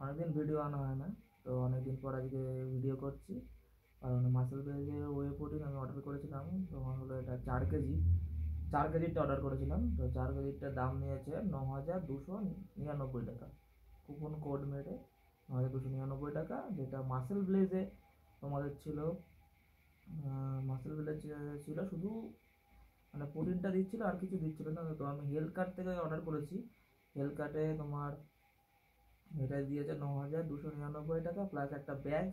অনেকদিন ভিডিও আনা হয় না, তো অনেকদিন পর আজকে ভিডিও করছি। কারণ মাসেল ব্লেজের ওয়ে প্রোটিন আমি অর্ডার করেছিলাম, তোমার হলো এটা 4 কেজিটা অর্ডার করেছিলাম। তো 4 কেজিটার দাম নিয়েছে 9,299 টাকা, কুপন কোড মেরে 9,299 টাকা। যেটা মাসেল ব্লেজে তোমাদের ছিল, মাসেল ব্লেজ ছিল শুধু মানে প্রোটিনটা দিচ্ছিল, আর কিছু দিচ্ছিল না। তো আমি হেলথ কার্ড থেকে অর্ডার করেছি। হেলথ কার্ডে তোমার এটা দিয়েছে 9,299 টাকা, প্লাস একটা ব্যাগ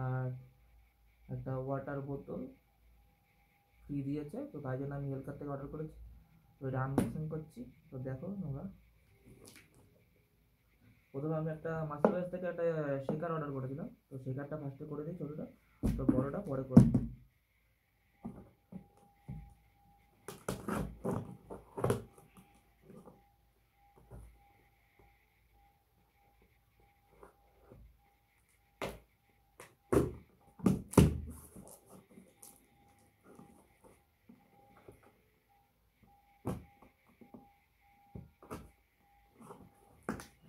আর একটা ওয়াটার বোতল ফ্রি দিয়েছে। তো তাই জন্য আমি হেলথ কার্ড থেকে অর্ডার করেছি। তো এটা আনবক্সিং করছি, তো দেখো তোমরা। প্রথমে আমি একটা মাস্টার বেস থেকে একটা শেকার অর্ডার করেছিলাম, তো শেকারটা ফার্স্টে করে দিই ছোটোটা, তো বড়োটা পরে করে দিই।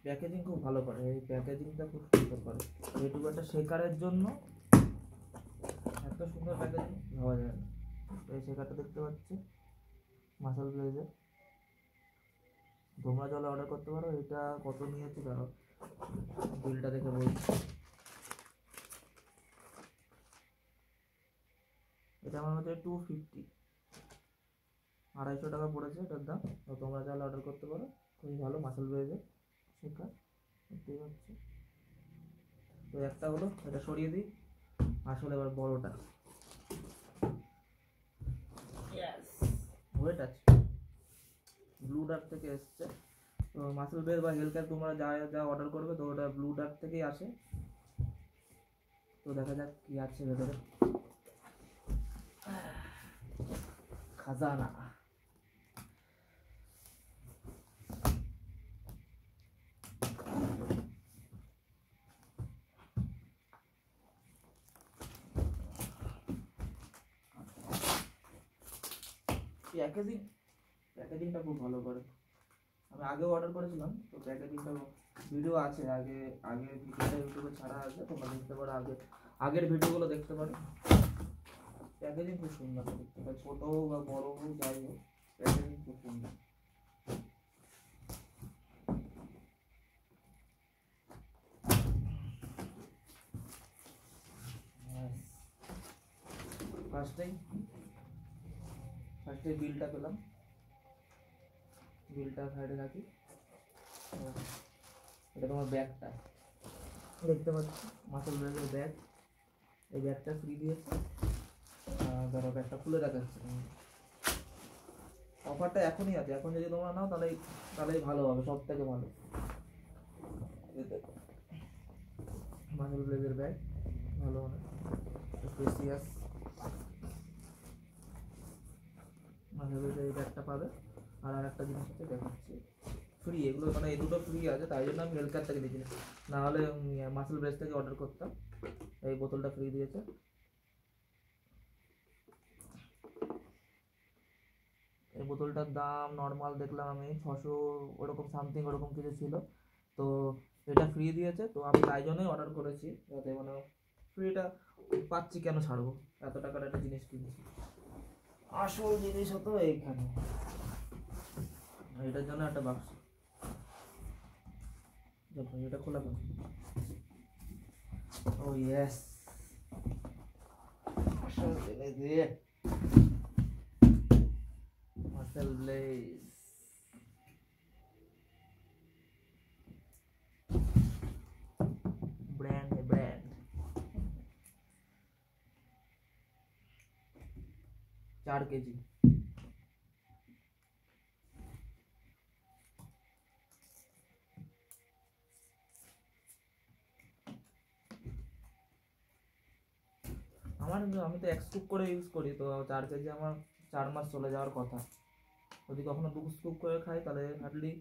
প্যাকেজিং খুব ভালো করে, এই প্যাকেজিংটা খুব সুন্দর করে। এইটুকু একটা শেকারের জন্য এত সুন্দর প্যাকেজিং ভাবা যায় না। এই শেকারটা দেখতে পাচ্ছি মাসেল ব্লেজে, তোমরা জলে অর্ডার করতে পারো। এটা কত নিয়েছি ধরো, বিলটা দেখে বলছি। এটা আমার হচ্ছে 250, 250 টাকা পড়েছে এটার দাম। তো তোমরা চাইলে অর্ডার করতে পারো, খুবই ভালো মাসেল ব্লেজে শেকার, দেখতেই পাচ্ছি। তো একটা হলো, এটা সরিয়ে দিই। আসলে এবার বড়টা ওয়েট আছে, ব্লু ডার্ট থেকে এসছে। তো মাসেল ব্লেজ বা হেলথ তোমরা যা যা অর্ডার করবে, তো ওটা ব্লু ডার্ট থেকেই আসে। তো দেখা যাক কি আছে ভেতরে। খাজানা, প্যাকেজিংটা খুব ভালো করে। আমি আগেও অর্ডার করেছিলাম, তো প্যাকেজিংটা ভিডিও আছে, আগের ভিডিওটা ইউটিউবে ছাড়া আছে, তোমরা দেখতে পারো। আগের ভিডিওগুলো দেখতে পারো। প্যাকেজিং খুব সুন্দর দেখতে পাই, ছোটো হোক বা বড়ো হোক যাই হোক, প্যাকেজিং খুব সুন্দর। ফার্স্টে বিলটা পেলাম, বিলটা সাইডে রাখি। এটা তোমার ব্যাগটা দেখতে পাচ্ছি, মাসেল ব্লেজের ব্যাগ। এই ব্যাগটা ফ্রি দিয়েছে। ধরো ব্যাগটা খুলে দেখাচ্ছে, অফারটা এখনই আছে। এখন যদি তোমরা নাও তাহলেই ভালো হবে, সব থেকে ভালো। মাসেল ব্লেজের ব্যাগ ভালো, মানে স্পেসিয়াস। মাসেল ব্লেজের এই ব্যাগটা পাবে। আর একটা জিনিস হচ্ছে দেখাচ্ছি, ফ্রি এগুলো, মানে এই দুটো ফ্রি আছে, তাই জন্য আমি হেলথ কার্ড থেকে দিয়েছি, না হলে মাসেল ব্লেজ থেকে অর্ডার করতাম। এই বোতলটা ফ্রি দিয়েছে। এই বোতলটার দাম নর্মাল দেখলাম আমি 600 ওরকম সামথিং, ওরকম কিছু ছিল। তো এটা ফ্রি দিয়েছে, তো আমি তাই জন্যই অর্ডার করেছি, যাতে মানে ফ্রিটা পাচ্ছি, কেন ছাড়বো, এত টাকার একটা জিনিস কিনছি। আসল জিনিস হতো এইখানে, এটার জন্য একটা বাক্স। দেখো এটা খোলা কেন? ও ইয়েস, আসল জিনিস দিয়ে মাসেল ব্লেজ। Brand 4 KG. আমি তো এক্সকুপ করে ইউজ করি, তো 4 কেজি আমার 4 মাস চলে যাওয়ার কথা। যদি কখনো 2 স্কুপ করে খাই, তাহলে হার্ডলি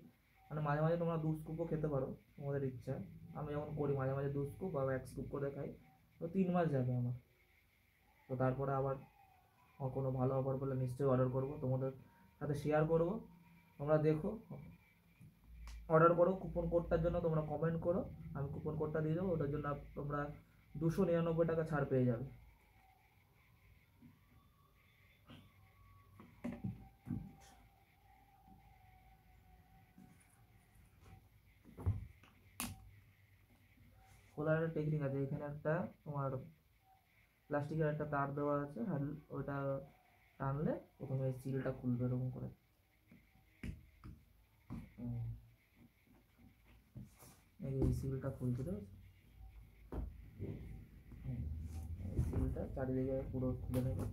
মানে মাঝে মাঝে তোমরা 2 স্কুপও খেতে পারো, তোমাদের ইচ্ছা। আমি যেমন করি, মাঝে মাঝে 2 স্কুপ বা 1 স্কুপ করে খাই, তো 3 মাস যাবে আমার। তো তারপরে আবার কোনো ভালো অফার পেলে নিশ্চয়ই অর্ডার করবো, তোমাদের সাথে শেয়ার করবো, তোমরা দেখো। অর্ডার করো। কুপন কোডটার জন্য তোমরা কমেন্ট করো, আমি কুপন কোডটা দিয়ে দেবো, ওটার জন্য তোমরা 299 টাকা ছাড় পেয়ে যাবে। খোলার একটা টেকনিক আছে, এখানে একটা তোমার প্লাস্টিকের একটা তার দেওয়া আছে, আর ওটা টানলে প্রথমে সিলটা খুলবে এরকম করে। এই সিলটা খুলতে দেবে, সিলটা চারিদিকে পুরো খুলে নেবে।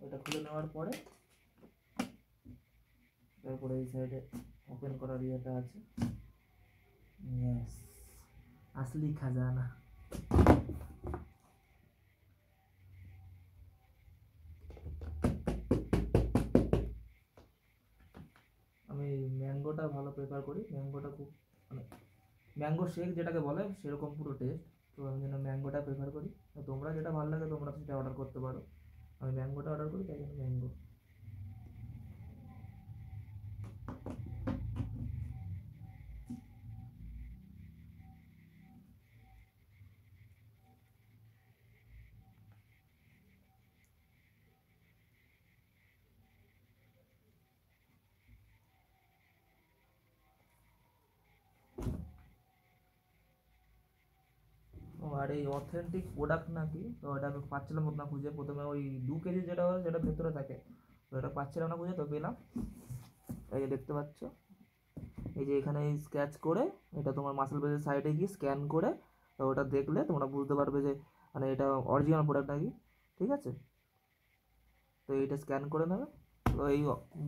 এটা খুলে নেওয়ার পরে তারপরে এই সাইডে ওপেন করার ইয়েটা আছে। ইয়েস, আসলি খাজানা। আমি ম্যাঙ্গোটা ভালো প্রেফার করি, ম্যাঙ্গোটা খুব মানে ম্যাঙ্গো শেক যেটাকে বলে সেরকম পুরো টেস্ট, তো আমি যেন ম্যাঙ্গোটা প্রেফার করি। তো তোমরা যেটা ভালো লাগে তোমরা সেটা অর্ডার করতে পারো, আমি ম্যাঙ্গোটা অর্ডার করি তাই জন্য ম্যাঙ্গো। ও আর এই অথেন্টিক প্রোডাক্ট নাকি, তো এটা আমি পাচ্ছিলাম না খুঁজে, প্রথমে ওই 2 কেজি যেটা হয় সেটা ভেতরে থাকে, তো এটা পাচ্ছিলাম না খুঁজে, তো পেলাম। এই যে দেখতে পাচ্ছ, এই যে এখানে স্ক্র্যাচ করে এটা তোমার মাসেল বেজের সাইডে গিয়ে স্ক্যান করে, তো ওটা দেখলে তোমরা বুঝতে পারবে যে মানে এটা অরিজিনাল প্রোডাক্ট নাকি, ঠিক আছে। তো এইটা স্ক্যান করে নেবে। তো এই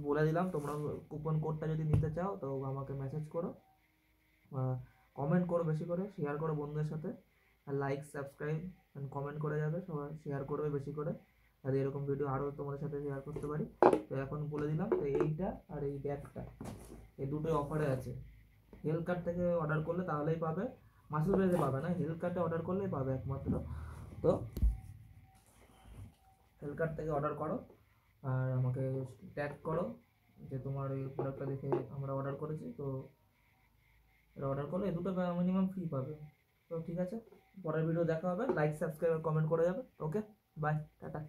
বলে দিলাম, তোমরা কুপন কোডটা যদি নিতে চাও তো আমাকে মেসেজ করো, কমেন্ট করো, বেশি করে শেয়ার করো বন্ধুদের সাথে, আর লাইক সাবস্ক্রাইব অ্যান্ড কমেন্ট করে যাবে, সবাই শেয়ার করবে বেশি করে, আর এরকম ভিডিও আরও তোমাদের সাথে শেয়ার করতে পারি। তো এখন বলে দিলাম, তো এইটা আর এই ব্যাগটা এই দুটোই অফারে আছে। হেলথ কার্ড থেকে অর্ডার করলে তাহলেই পাবে, মাসেল বেজে পাবে না, হেলথ কার্ডে অর্ডার করলেই পাবে একমাত্র। তো হেলথ কার্ড থেকে অর্ডার করো আর আমাকে ট্যাগ করো যে তোমার এই প্রোডাক্টটা দেখে আমরা অর্ডার করেছি, তো এটা অর্ডার করলে এই দুটো মিনিমাম ফ্রি পাবে। তো ঠিক আছে, পরের ভিডিও দেখা হবে, লাইক সাবস্ক্রাইব কমেন্ট করে যাবে। ওকে, বাই, টাটা।